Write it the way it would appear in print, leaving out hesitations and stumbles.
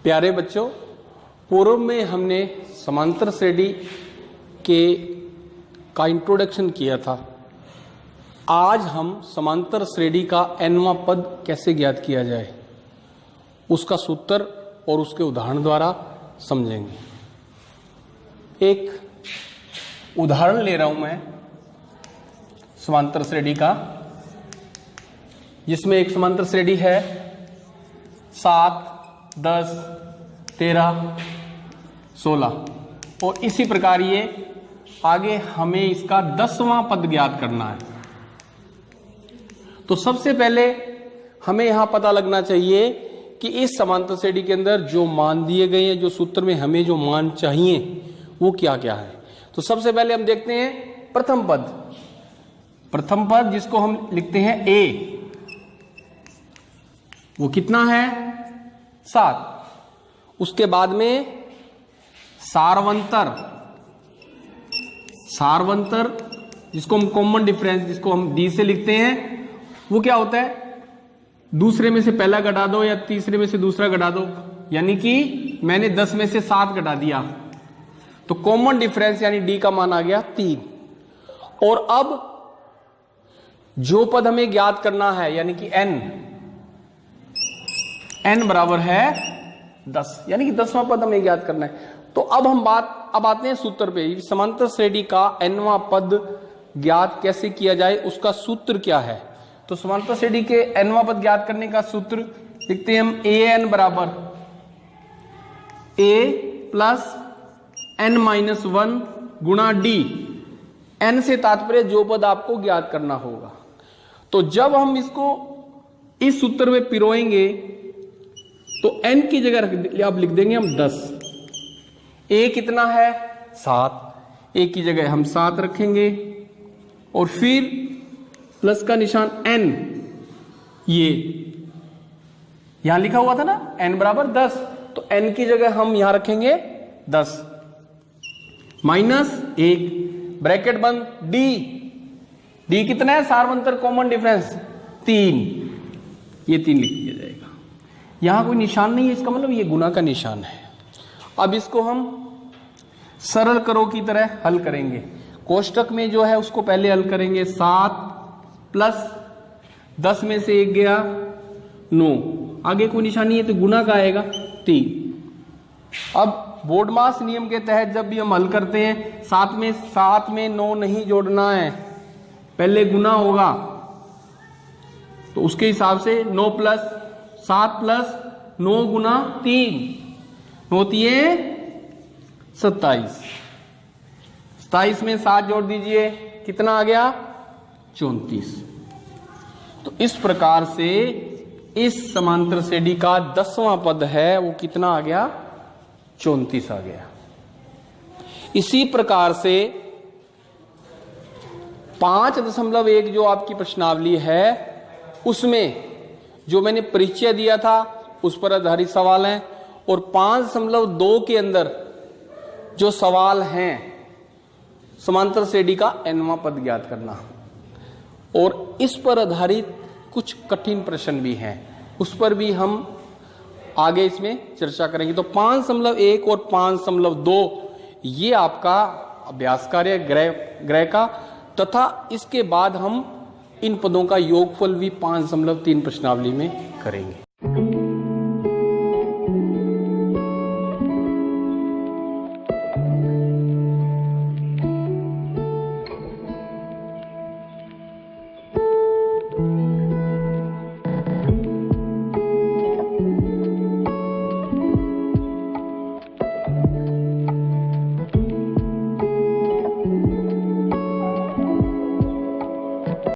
प्यारे बच्चों, पूर्व में हमने समांतर श्रेणी का इंट्रोडक्शन किया था। आज हम समांतर श्रेणी का nवां पद कैसे ज्ञात किया जाए उसका सूत्र और उसके उदाहरण द्वारा समझेंगे। एक उदाहरण ले रहा हूं मैं समांतर श्रेणी का, जिसमें एक समांतर श्रेणी है 7, 10, 13, 16 और इसी प्रकार ये आगे हमें इसका 10वां पद ज्ञात करना है। तो सबसे पहले हमें यहां पता लगना चाहिए कि इस समांतर श्रेणी के अंदर जो मान दिए गए हैं, जो सूत्र में हमें जो मान चाहिए वो क्या क्या है। तो सबसे पहले हम देखते हैं प्रथम पद जिसको हम लिखते हैं a, वो कितना है 7। उसके बाद में सारवंतर जिसको हम कॉमन डिफरेंस जिसको हम d से लिखते हैं, वो क्या होता है, दूसरे में से पहला घटा दो या तीसरे में से दूसरा घटा दो, यानी कि मैंने 10 में से 7 घटा दिया तो कॉमन डिफरेंस यानी d का मान आ गया 3। और अब जो पद हमें ज्ञात करना है यानी कि n बराबर है 10, यानी कि 10वां पद हमें ज्ञात करना है। तो अब आते हैं सूत्र पे। समांतर श्रेणी का nवां पद ज्ञात कैसे किया जाए, उसका सूत्र क्या है। तो समांतर श्रेणी के nवां पद ज्ञात करने का सूत्र लिखते हैं हम an बराबर a प्लस n-1 गुणा d। n से तात्पर्य जो पद आपको ज्ञात करना होगा। तो जब हम इसको इस सूत्र में पिरोएंगे तो n की जगह आप लिख देंगे हम 10। a कितना है 7, a की जगह हम 7 रखेंगे और फिर प्लस का निशान n, ये यहां लिखा हुआ था ना n बराबर 10, तो n की जगह हम यहां रखेंगे 10 माइनस 1 ब्रैकेट बंद d कितना है, सारवंतर कॉमन डिफरेंस 3, ये 3 लिख दिया जाएगा। यहां कोई निशान नहीं है, इसका मतलब ये गुना का निशान है। अब इसको हम सरल करो की तरह हल करेंगे। कोष्टक में जो है उसको पहले हल करेंगे। 7 प्लस 10 में से 1 गया 9, आगे कोई निशान नहीं है तो गुना का आएगा 3। अब बोर्डमास नियम के तहत जब भी हम हल करते हैं 7 में 9 नहीं जोड़ना है, पहले गुना होगा। तो उसके हिसाब से 9 प्लस 7 प्लस 9 गुना 3 होती है 27। 27 में 7 जोड़ दीजिए, कितना आ गया 34। तो इस प्रकार से इस समांतर श्रेणी का 10वां पद है वो कितना आ गया 34 आ गया। इसी प्रकार से 5.1 जो आपकी प्रश्नावली है उसमें जो मैंने परिचय दिया था उस पर आधारित सवाल हैं, और 5.2 के अंदर जो सवाल हैं समांतर श्रेणी का nवां पद ज्ञात करना, और इस पर आधारित कुछ कठिन प्रश्न भी हैं, उस पर भी हम आगे इसमें चर्चा करेंगे। तो 5.1 और 5.2 ये आपका अभ्यास कार्य ग्रह का, तथा इसके बाद हम इन पदों का योगफल भी 5.3 प्रश्नावली में करेंगे।